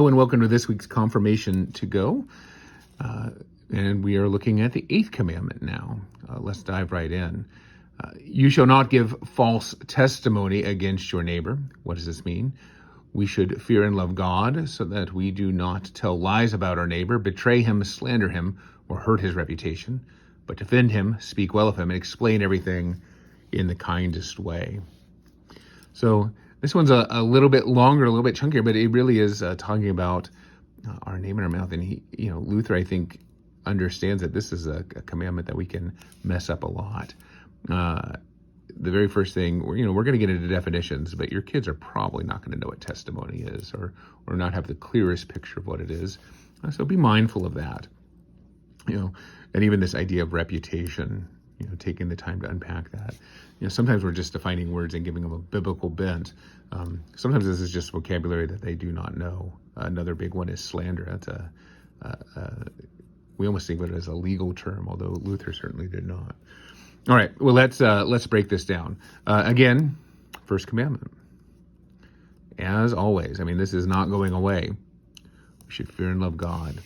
Hello and welcome to this week's Confirmation to Go. And we are looking at the 8th commandment now. Let's dive right in. You shall not give false testimony against your neighbor. What does this mean? We should fear and love God so that we do not tell lies about our neighbor, betray him, slander him, or hurt his reputation, but defend him, speak well of him, and explain everything in the kindest way. So this one's a little bit longer, a little bit chunkier, but it really is talking about our name in our mouth. And Luther, I think, understands that this is a commandment that we can mess up a lot. The very first thing, we're going to get into definitions, but your kids are probably not going to know what testimony is, or not have the clearest picture of what it is. So be mindful of that. And even this idea of reputation, taking the time to unpack that. Sometimes we're just defining words and giving them a biblical bent. Sometimes this is just vocabulary that they do not know. Another big one is slander. That's we almost think of it as a legal term, although Luther certainly did not. All right, well, let's break this down. Again, first commandment. As always, this is not going away. We should fear and love God.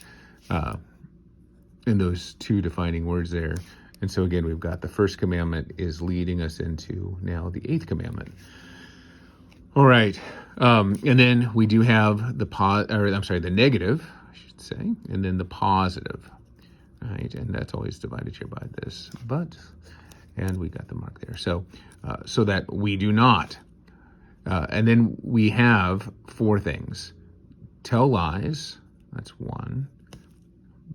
In those two defining words there. And so again, we've got the first commandment is leading us into now the 8th commandment. All right. And then we do have the negative, I should say, and then the positive. Right. And that's always divided here by this but, and we got the mark there. So that we do not. And then we have 4 things. Tell lies. That's 1.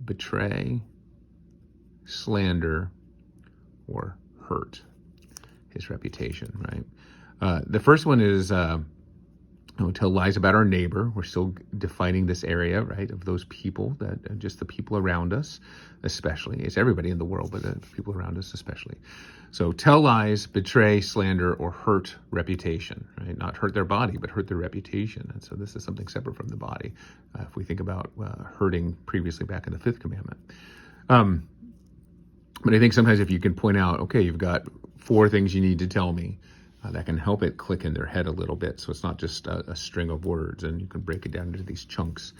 Betray, slander, or hurt his reputation, right? The first one is tell lies about our neighbor. We're still defining this area, right, of those people, that just the people around us, especially. It's everybody in the world, but the people around us especially. So tell lies, betray, slander, or hurt reputation, right? Not hurt their body, but hurt their reputation. And so this is something separate from the body. If we think about hurting previously back in the 5th commandment. But I think sometimes if you can point out, okay, you've got 4 things you need to tell me, that can help it click in their head a little bit. So it's not just a string of words, and you can break it down into these chunks,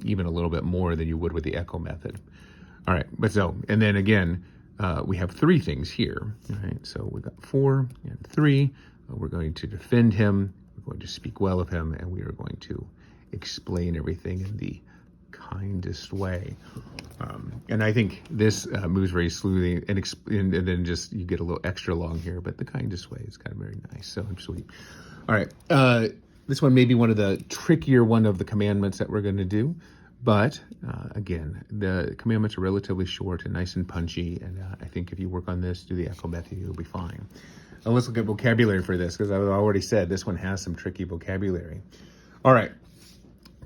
even a little bit more than you would with the echo method. All right, and then again, we have 3 things here, right? So we've got 4 and 3. We're going to defend him, we're going to speak well of him, and we are going to explain everything in the kindest way. And I think this moves very slowly, and then just you get a little extra long here, but the kindest way is kind of very nice. So sweet. All right. This one may be one of the trickier one of the commandments that we're going to do. But again, the commandments are relatively short and nice and punchy. And I think if you work on this, do the echo method, you'll be fine. Now let's look at vocabulary for this, because I've already said this one has some tricky vocabulary. All right.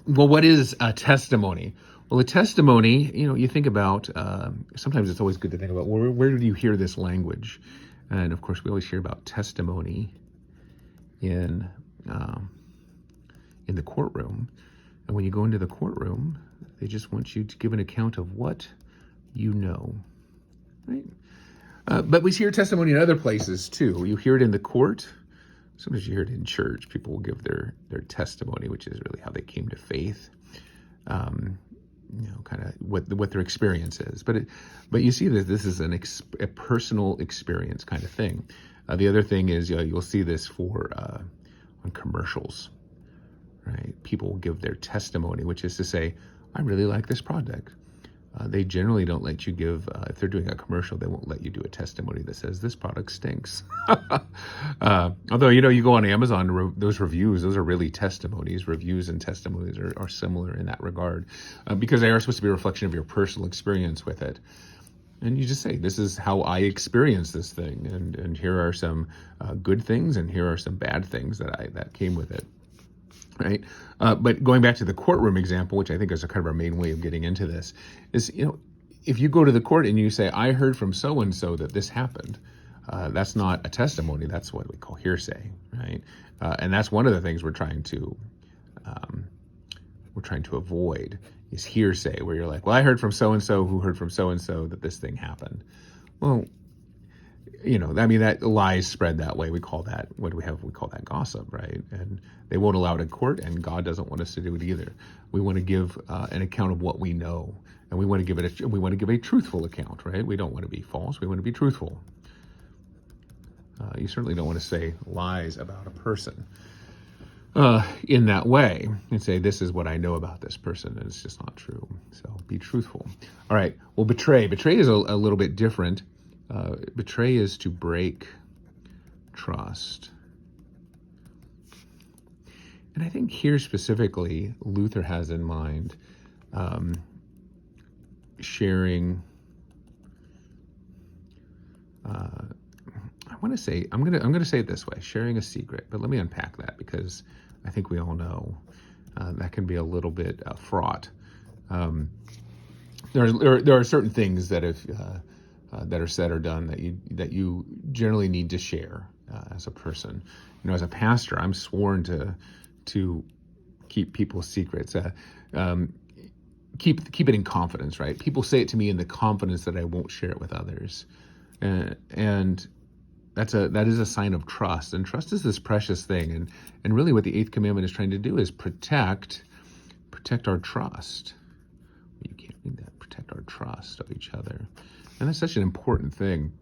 Well, what is a testimony? Well, a testimony, you think about, sometimes it's always good to think about, where do you hear this language? And of course, we always hear about testimony in the courtroom. And when you go into the courtroom, they just want you to give an account of what you know, right? But we hear testimony in other places too. You hear it in the court. Sometimes you hear it in church. People will give their testimony, which is really how they came to faith. Kind of what their experience is. But you see that this is a personal experience kind of thing. The other thing is you'll see this for on commercials, right? People will give their testimony, which is to say, I really like this product. They generally don't let you give, if they're doing a commercial, they won't let you do a testimony that says this product stinks. Although, you go on Amazon, those reviews, those are really testimonies. Reviews and testimonies are similar in that regard, because they are supposed to be a reflection of your personal experience with it. And you just say, this is how I experienced this thing. And here are some good things, and here are some bad things that came with it. Right. But going back to the courtroom example, which I think is a kind of our main way of getting into this, is, if you go to the court and you say, I heard from so-and-so that this happened, that's not a testimony. That's what we call hearsay. Right. And that's one of the things we're trying to avoid is hearsay, where you're like, well, I heard from so-and-so who heard from so-and-so that this thing happened. Well, I mean, that lies spread that way. We call that, what do we have? We call that gossip, right? And they won't allow it in court, and God doesn't want us to do it either. We want to give an account of what we know, and we want to give a truthful account, right? We don't want to be false. We want to be truthful. You certainly don't want to say lies about a person in that way and say, this is what I know about this person, and it's just not true. So be truthful. All right. Well, betray. Betray is a little bit different. Betray is to break trust. And I think here specifically, Luther has in mind sharing. I want to say, I'm gonna say it this way: sharing a secret. But let me unpack that, because I think we all know that can be a little bit fraught. There are certain things that if that are said or done that you generally need to share as a person. As a pastor, I'm sworn to keep people's secrets. Keep it in confidence, right? People say it to me in the confidence that I won't share it with others, and that is a sign of trust. And trust is this precious thing, and really what the eighth commandment is trying to do is protect our trust. You can't read that. Protect our trust of each other. And that's such an important thing.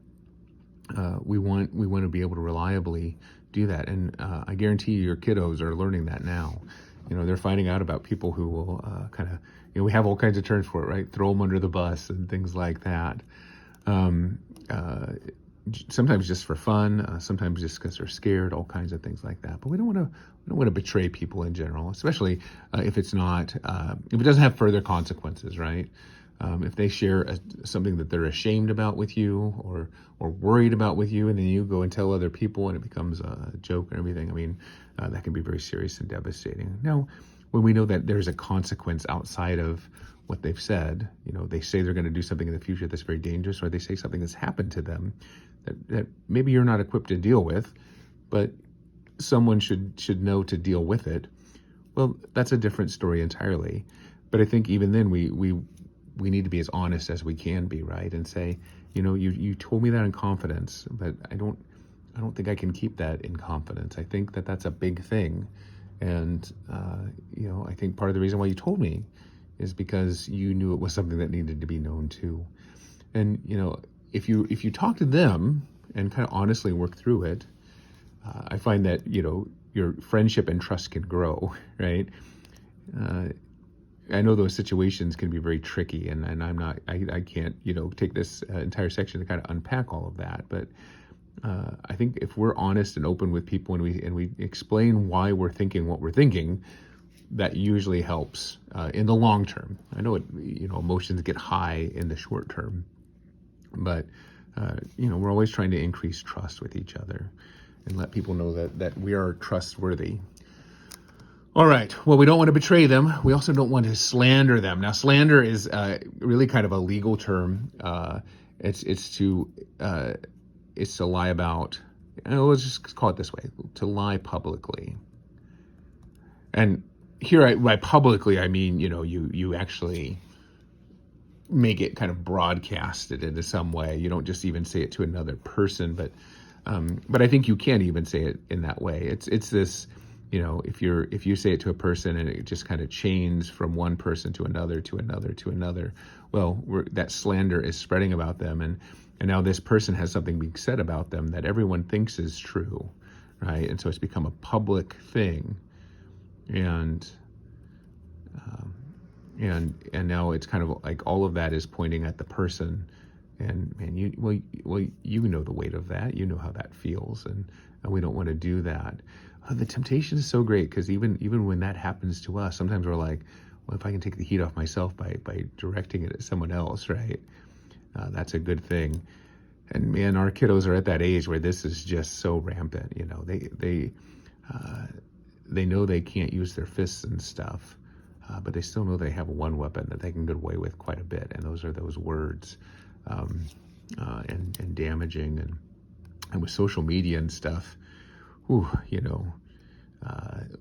We want to be able to reliably do that. And I guarantee you, your kiddos are learning that now. They're finding out about people who will kind of, we have all kinds of terms for it, right? Throw them under the bus and things like that. Sometimes just for fun, sometimes just because they're scared, all kinds of things like that. But we don't want to betray people in general, especially if it doesn't have further consequences, right? If they share something that they're ashamed about with you or worried about with you, and then you go and tell other people and it becomes a joke and everything, I mean, that can be very serious and devastating. Now, when we know that there's a consequence outside of what they've said, they say they're going to do something in the future that's very dangerous, or they say something that's happened to them that maybe you're not equipped to deal with, but someone should know to deal with it. Well, that's a different story entirely. But I think even then we need to be as honest as we can be, right? And say, you told me that in confidence, but I don't think I can keep that in confidence. I think that that's a big thing. And, I think part of the reason why you told me is because you knew it was something that needed to be known too. And, if you talk to them and kind of honestly work through it, I find that, your friendship and trust can grow, right? I know those situations can be very tricky, and I can't, take this entire section to kind of unpack all of that. But I think if we're honest and open with people and we explain why we're thinking what we're thinking, that usually helps in the long term. I know emotions get high in the short term, but we're always trying to increase trust with each other and let people know that we are trustworthy. All right. Well, we don't want to betray them. We also don't want to slander them. Now, slander is really kind of a legal term. It's to lie about. Let's just call it this way: to lie publicly. And here, by publicly, I mean you actually make it kind of broadcasted into some way. You don't just even say it to another person, but I think you can even say it in that way. It's this. If you say it to a person and it just kind of chains from one person to another, to another, to another, well, that slander is spreading about them. And now this person has something being said about them that everyone thinks is true, right? And so it's become a public thing. And now it's kind of like all of that is pointing at the person. And you know the weight of that. You know how that feels. And we don't want to do that. The temptation is so great, because even when that happens to us, sometimes we're like, well, if I can take the heat off myself by directing it at someone else, right? That's a good thing. And man, our kiddos are at that age where this is just so rampant. They know they can't use their fists and stuff, but they still know they have one weapon that they can get away with quite a bit, and those are those words, and damaging, and with social media and stuff.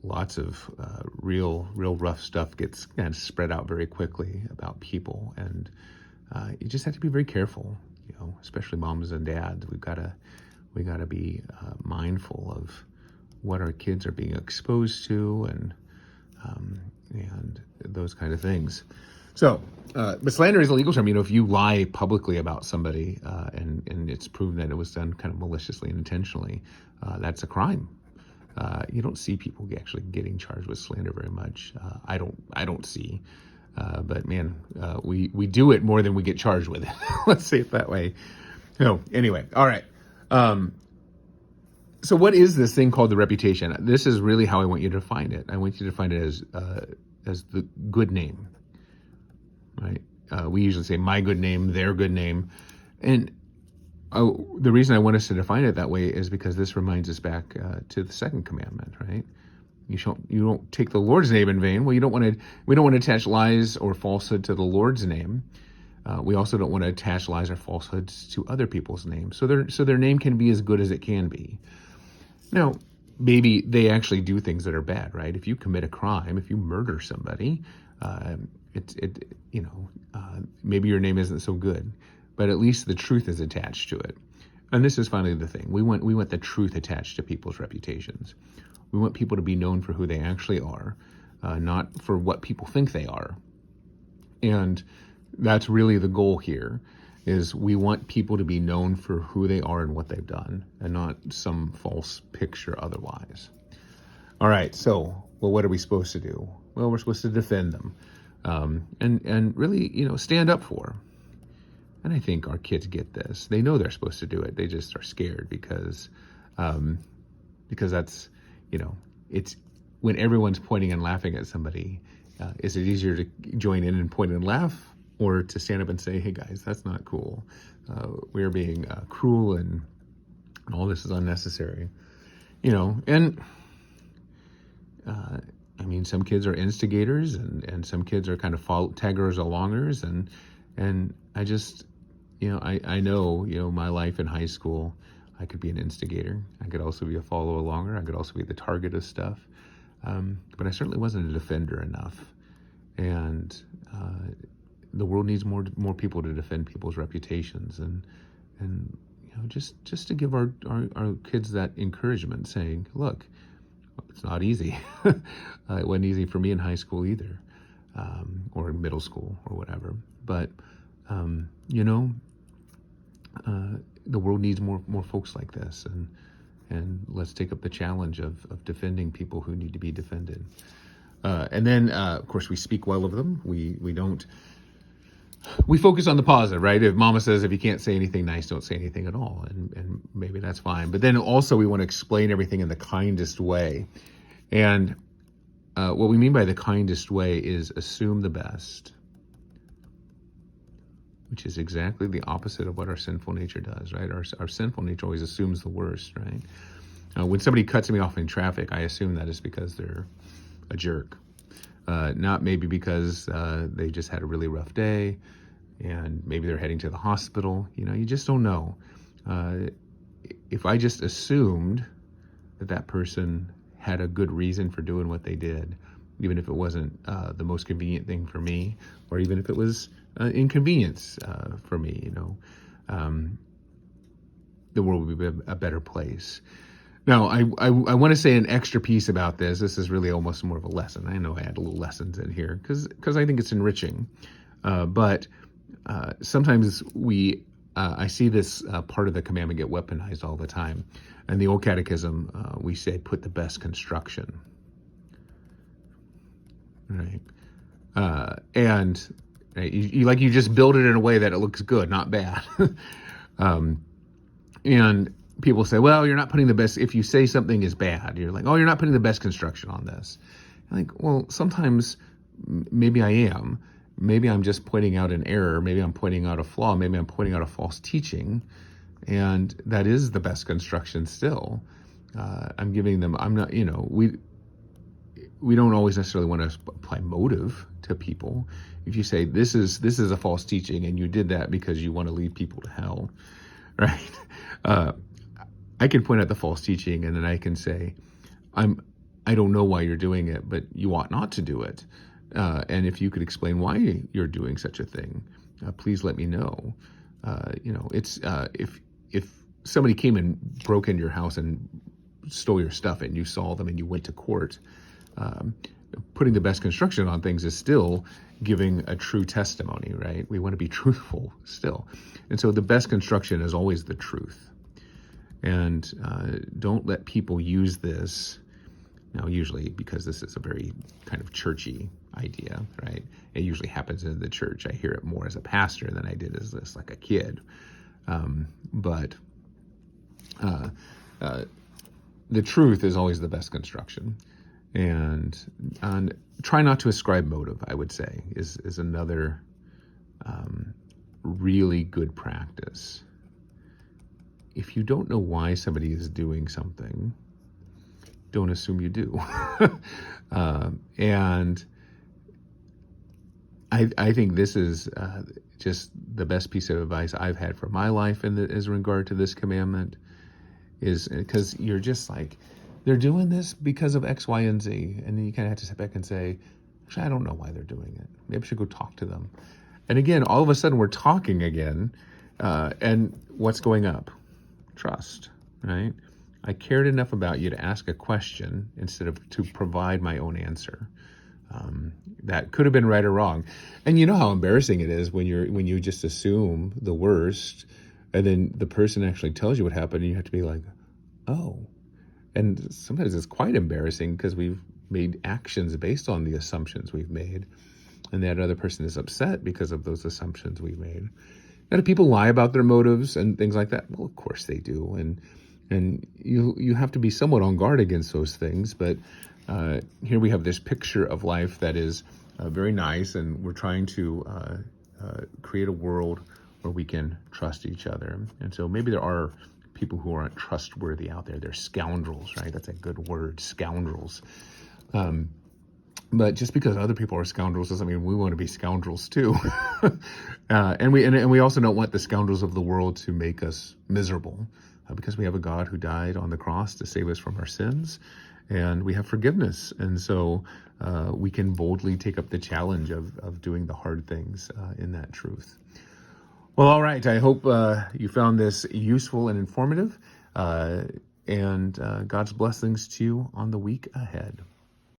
Lots of real rough stuff gets kind of spread out very quickly about people, and you just have to be very careful. especially moms and dads, we gotta be mindful of what our kids are being exposed to, and those kind of things. So, but slander is a legal term. If you lie publicly about somebody, and it's proven that it was done kind of maliciously and intentionally, that's a crime. You don't see people actually getting charged with slander very much. I don't see. But man, we do it more than we get charged with it. Let's say it that way. So anyway, all right. So what is this thing called the reputation? This is really how I want you to define it. I want you to define it as the good name, right? We usually say my good name, their good name. And the reason I want us to define it that way is because this reminds us back to the second commandment, right? You don't take the Lord's name in vain. Well, we don't want to attach lies or falsehood to the Lord's name. We also don't want to attach lies or falsehoods to other people's names. So their name can be as good as it can be. Now, maybe they actually do things that are bad, right? If you commit a crime, if you murder somebody, maybe your name isn't so good, but at least the truth is attached to it. And this is finally the thing. We want the truth attached to people's reputations. We want people to be known for who they actually are, not for what people think they are. And that's really the goal here, is we want people to be known for who they are and what they've done, and not some false picture otherwise. All right, so, what are we supposed to do? Well, we're supposed to defend them, and really, stand up for them. And I think our kids get this. They know they're supposed to do it. They just are scared because that's, it's when everyone's pointing and laughing at somebody, is it easier to join in and point and laugh, or to stand up and say, hey guys, that's not cool. We're being cruel and all this is unnecessary. Some kids are instigators and some kids are kind of taggers alongers. And I just, I know, my life in high school, I could be an instigator. I could also be a follow alonger. I could also be the target of stuff. But I certainly wasn't a defender enough. And the world needs more people to defend people's reputations, and just to give our kids that encouragement, saying, look, it's not easy. It wasn't easy for me in high school either, or in middle school or whatever. But the world needs more folks like this, and let's take up the challenge of defending people who need to be defended. And then, of course, we speak well of them. We focus on the positive, right? If mama says, if you can't say anything nice, don't say anything at all. And maybe that's fine. But then also we want to explain everything in the kindest way. And what we mean by the kindest way is assume the best, which is exactly the opposite of what our sinful nature does, right? Our sinful nature always assumes the worst, right? When somebody cuts me off in traffic, I assume that is because they're a jerk. Not maybe because they just had a really rough day and maybe they're heading to the hospital. You just don't know. If I just assumed that person had a good reason for doing what they did, even if it wasn't the most convenient thing for me, or even if it was inconvenience for me, the world would be a better place. Now, I want to say an extra piece about this. This is really almost more of a lesson. I know I add little lessons in here because I think it's enriching. But sometimes I see this part of the commandment get weaponized all the time. In the Old Catechism, we say, put the best construction. Right? And you just build it in a way that it looks good, not bad. And people say, well, you're not putting the best, if you say something is bad, you're like, oh, you're not putting the best construction on this. I'm like, well, sometimes maybe I am. Maybe I'm just pointing out an error. Maybe I'm pointing out a flaw. Maybe I'm pointing out a false teaching. And that is the best construction still. I'm giving them, I'm not, we don't always necessarily want to apply motive to people. If you say, this is a false teaching and you did that because you want to lead people to hell, right? I can point out the false teaching and then I can say, I don't know why you're doing it, but you ought not to do it. And if you could explain why you're doing such a thing, please let me know. It's if somebody came and broke into your house and stole your stuff and you saw them and you went to court, putting the best construction on things is still giving a true testimony, right? We want to be truthful still. And so the best construction is always the truth. And don't let people use this. Now, usually, because this is a very kind of churchy idea, right? It usually happens in the church. I hear it more as a pastor than I did as this, like a kid. But the truth is always the best construction. And try not to ascribe motive, I would say, is another really good practice. If you don't know why somebody is doing something, don't assume you do. And I think this is just the best piece of advice I've had for my life as regard to this commandment, is because you're just like, they're doing this because of X, Y, and Z. And then you kind of have to sit back and say, actually, I don't know why they're doing it. Maybe I should go talk to them. And again, all of a sudden we're talking again. And what's going up? Trust, right? I cared enough about you to ask a question instead of to provide my own answer. That could have been right or wrong. And you know how embarrassing it is when you just assume the worst, and then the person actually tells you what happened, and you have to be like, oh. And sometimes it's quite embarrassing because we've made actions based on the assumptions we've made, and that other person is upset because of those assumptions we've made. Now, do people lie about their motives and things like that? Well, of course they do, and you have to be somewhat on guard against those things. But here we have this picture of life that is very nice, and we're trying to create a world where we can trust each other. And so maybe there are people who aren't trustworthy out there. They're scoundrels, right? That's a good word, scoundrels. But just because other people are scoundrels doesn't mean we want to be scoundrels too. And we also don't want the scoundrels of the world to make us miserable, because we have a God who died on the cross to save us from our sins, and we have forgiveness. And so we can boldly take up the challenge of doing the hard things in that truth. Well, all right. I hope you found this useful and informative, and God's blessings to you on the week ahead.